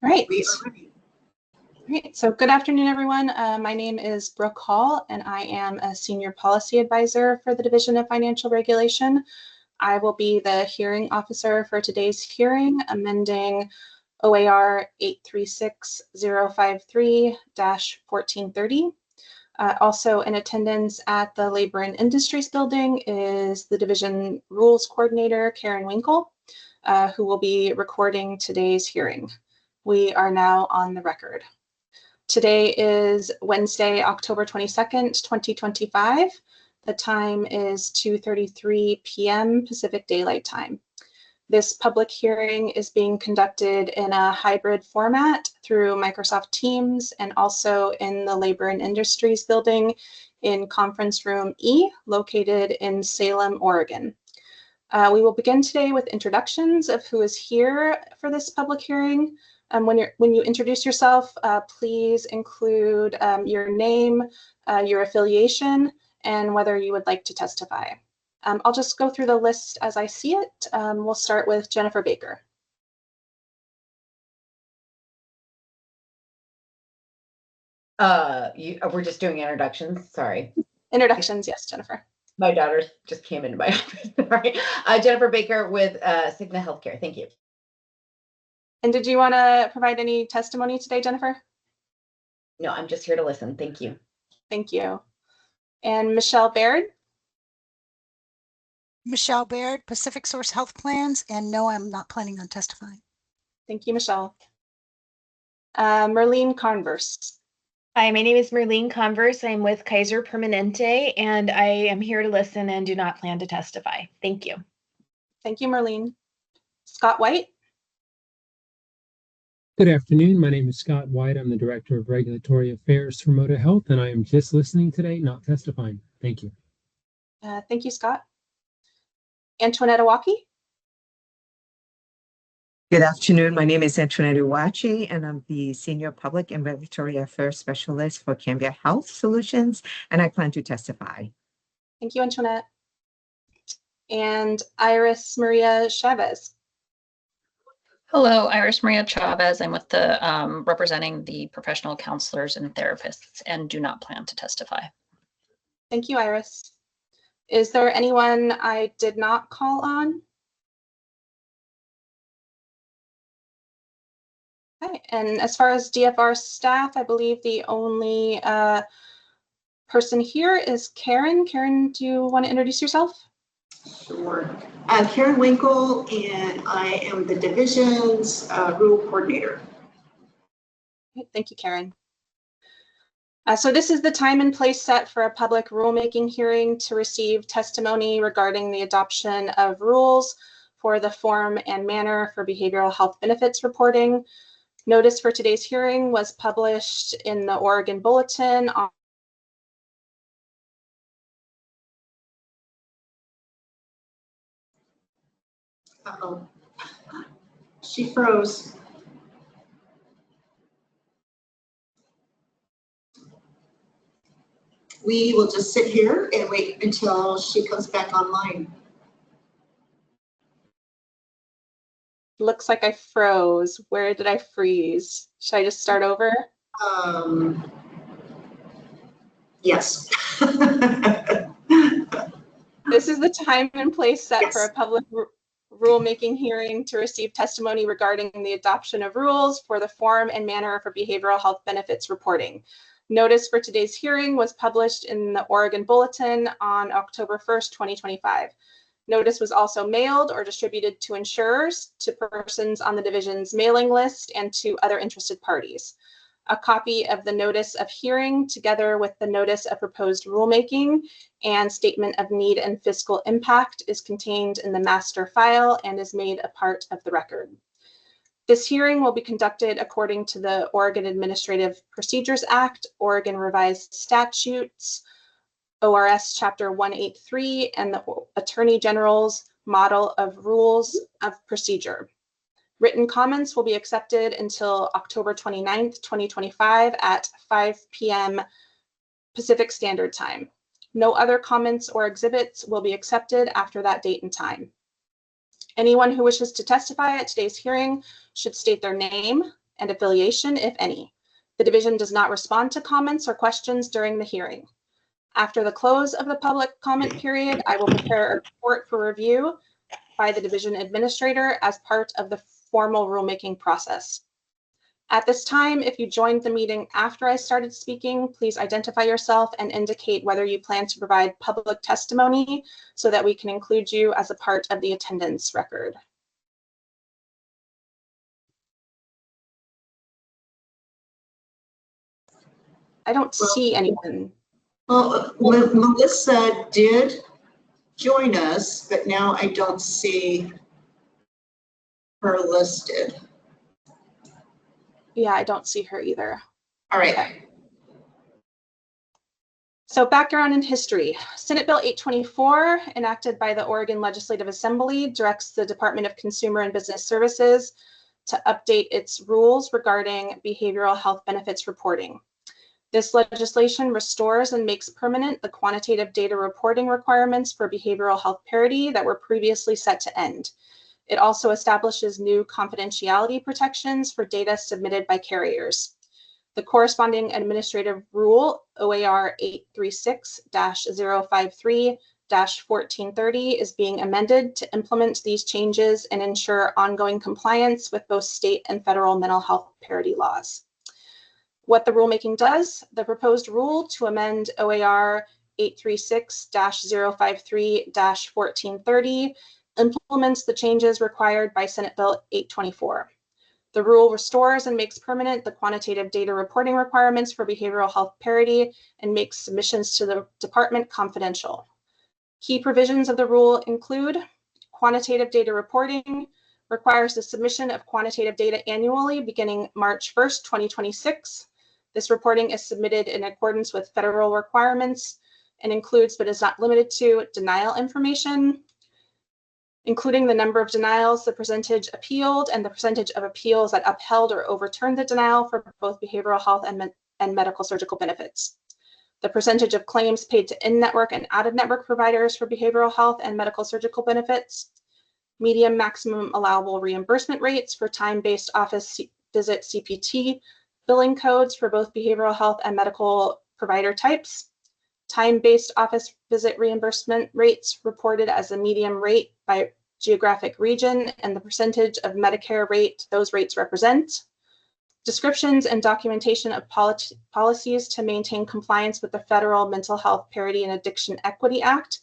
Right. We are ready. Great. So good afternoon, everyone. My name is Brooke Hall, and I am a Senior Policy Advisor for the Division of Financial Regulation. I will be the hearing officer for today's hearing, amending OAR 836053-1430. Also in attendance at the Labor and Industries building is the Division Rules Coordinator, Karen Winkle, who will be recording today's hearing. We are now on the record. Today is Wednesday, October 22nd, 2025. The time is 2:33 p.m. Pacific Daylight Time. This public hearing is being conducted in a hybrid format through Microsoft Teams and also in the Labor and Industries building in Conference Room E, located in Salem, Oregon. We will begin today with introductions of who is here for this public hearing. When you introduce yourself, please include your name, your affiliation, and whether you would like to testify. I'll just go through the list as I see it. We'll start with Jennifer Baker. We're just doing introductions. Sorry. Introductions, yes, Jennifer. My daughter just came into my office. Sorry. Jennifer Baker with Cigna Healthcare. Thank you. And did you want to provide any testimony today, Jennifer? No, I'm just here to listen. Thank you. Thank you. And Michelle Baird? Michelle Baird, Pacific Source Health Plans, and no, I'm not planning on testifying. Thank you, Michelle. Merlene Converse. Hi, my name is Merlene Converse. I'm with Kaiser Permanente, and I am here to listen and do not plan to testify. Thank you. Thank you, Merlene. Scott White. Good afternoon. My name is Scott White. I'm the Director of Regulatory Affairs for Moda Health, and I am just listening today, not testifying. Thank you. Thank you, Scott. Antoinette Iwaki. Good afternoon. My name is Antoinette Iwaki, and I'm the Senior Public and Regulatory Affairs Specialist for Cambia Health Solutions, and I plan to testify. Thank you, Antoinette. And Iris Maria Chavez. Hello, Iris Maria Chavez. I'm with the representing the professional counselors and therapists and do not plan to testify. Thank you, Iris. Is there anyone I did not call on? Okay. And as far as DFR staff, I believe the only person here is Karen. Karen, do you want to introduce yourself? Sure. I'm Karen Winkle, and I am the division's rule coordinator. Thank you, Karen. So this is the time and place set for a public rulemaking hearing to receive testimony regarding the adoption of rules for the form and manner for behavioral health benefits reporting. Notice for today's hearing was published in the Oregon Bulletin on Uh-oh. She froze. We will just sit here and wait until she comes back online. Looks like I froze. Where did I freeze? Should I just start over? Yes. This is the time and place set Yes. for a public rulemaking hearing to receive testimony regarding the adoption of rules for the form and manner for behavioral health benefits reporting. Notice for today's hearing was published in the Oregon Bulletin on October 1st, 2025. Notice was also mailed or distributed to insurers, to persons on the division's mailing list, and to other interested parties. A copy of the notice of hearing, together with the notice of proposed rulemaking and statement of need and fiscal impact, is contained in the master file and is made a part of the record. This hearing will be conducted according to the Oregon Administrative Procedures Act, Oregon Revised Statutes, ORS Chapter 183, and the Attorney General's Model of Rules of Procedure. Written comments will be accepted until October 29th, 2025 at 5 p.m. Pacific Standard Time. No other comments or exhibits will be accepted after that date and time. Anyone who wishes to testify at today's hearing should state their name and affiliation, if any. The division does not respond to comments or questions during the hearing. After the close of the public comment period, I will prepare a report for review by the division administrator as part of the formal rulemaking process. At this time, if you joined the meeting after I started speaking, please identify yourself and indicate whether you plan to provide public testimony so that we can include you as a part of the attendance record. I don't see anyone. Well, Melissa did join us, but now I don't see her listed. Yeah, I don't see her either. All right. Okay. So background and history. Senate Bill 824, enacted by the Oregon Legislative Assembly, directs the Department of Consumer and Business Services to update its rules regarding behavioral health benefits reporting. This legislation restores and makes permanent the quantitative data reporting requirements for behavioral health parity that were previously set to end. It also establishes new confidentiality protections for data submitted by carriers. The corresponding administrative rule, OAR 836-053-1430, is being amended to implement these changes and ensure ongoing compliance with both state and federal mental health parity laws. What the rulemaking does, the proposed rule to amend OAR 836-053-1430 implements the changes required by Senate Bill 824. The rule restores and makes permanent the quantitative data reporting requirements for behavioral health parity and makes submissions to the department confidential. Key provisions of the rule include quantitative data reporting requires the submission of quantitative data annually beginning March 1st, 2026. This reporting is submitted in accordance with federal requirements and includes, but is not limited to, denial information, including the number of denials, the percentage appealed, and the percentage of appeals that upheld or overturned the denial for both behavioral health and medical surgical benefits. The percentage of claims paid to in-network and out-of-network providers for behavioral health and medical surgical benefits. Medium maximum allowable reimbursement rates for time-based office visit CPT billing codes for both behavioral health and medical provider types. Time-based office visit reimbursement rates reported as a medium rate by geographic region and the percentage of Medicare rate those rates represent. Descriptions and documentation of policies to maintain compliance with the Federal Mental Health Parity and Addiction Equity Act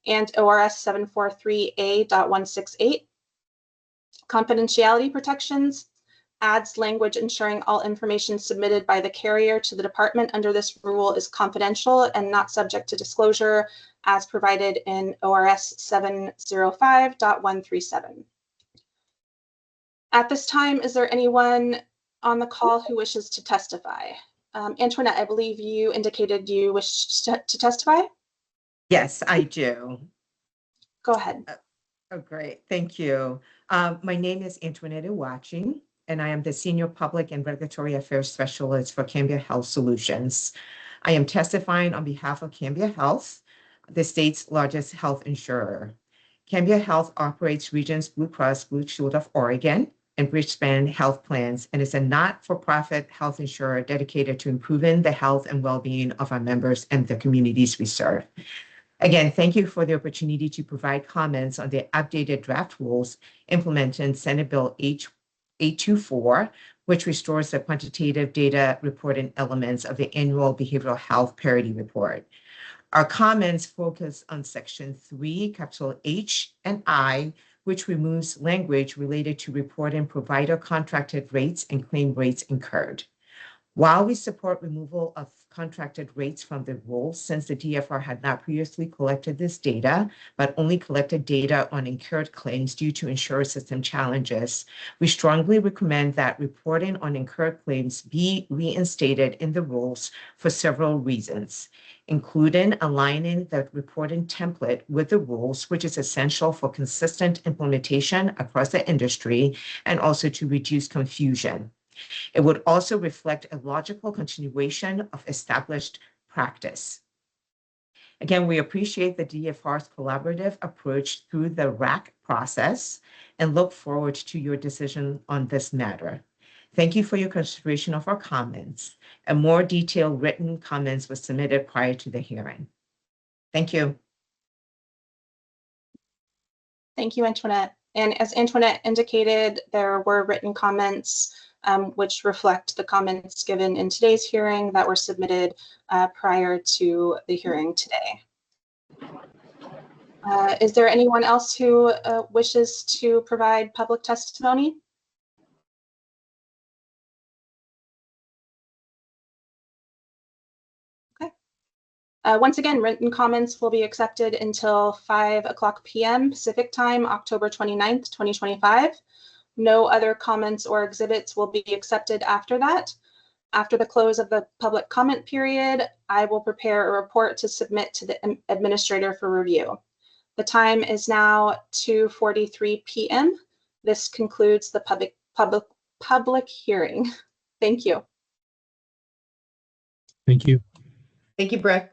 and ORS 743A.168. Confidentiality protections adds language ensuring all information submitted by the carrier to the department under this rule is confidential and not subject to disclosure as provided in ORS 705.137. At this time, is there anyone on the call who wishes to testify? Antoinette, I believe you indicated you wish to testify? Yes, I do. Go ahead. Oh, great. Thank you. My name is Antoinette Iwachi, and I am the Senior Public and Regulatory Affairs Specialist for Cambia Health Solutions. I am testifying on behalf of Cambia Health, the state's largest health insurer. Cambia Health operates Regions Blue Cross Blue Shield of Oregon and Bridgespan Health Plans, and is a not-for-profit health insurer dedicated to improving the health and well-being of our members and the communities we serve. Again, thank you for the opportunity to provide comments on the updated draft rules implementing Senate Bill 824, which restores the quantitative data reporting elements of the annual behavioral health parity report. Our comments focus on Section 3, capital H and I, which removes language related to reporting provider contracted rates and claim rates incurred. While we support removal of contracted rates from the rule, since the DFR had not previously collected this data, but only collected data on incurred claims due to insurer system challenges, we strongly recommend that reporting on incurred claims be reinstated in the rules for several reasons, including aligning the reporting template with the rules, which is essential for consistent implementation across the industry and also to reduce confusion. It would also reflect a logical continuation of established practice. Again, we appreciate the DFR's collaborative approach through the RAC process and look forward to your decision on this matter. Thank you for your consideration of our comments. And more detailed written comments were submitted prior to the hearing. Thank you. Thank you, Antoinette. And as Antoinette indicated, there were written comments which reflect the comments given in today's hearing that were submitted prior to the hearing today. Is there anyone else who wishes to provide public testimony? Okay. Once again, written comments will be accepted until 5:00 p.m. Pacific time, October 29th, 2025. No other comments or exhibits will be accepted after that. After the close of the public comment period, I will prepare a report to submit to the administrator for review. The time is now 2:43 p.m. This concludes the public hearing. Thank you. Thank you. Thank you, Brooke.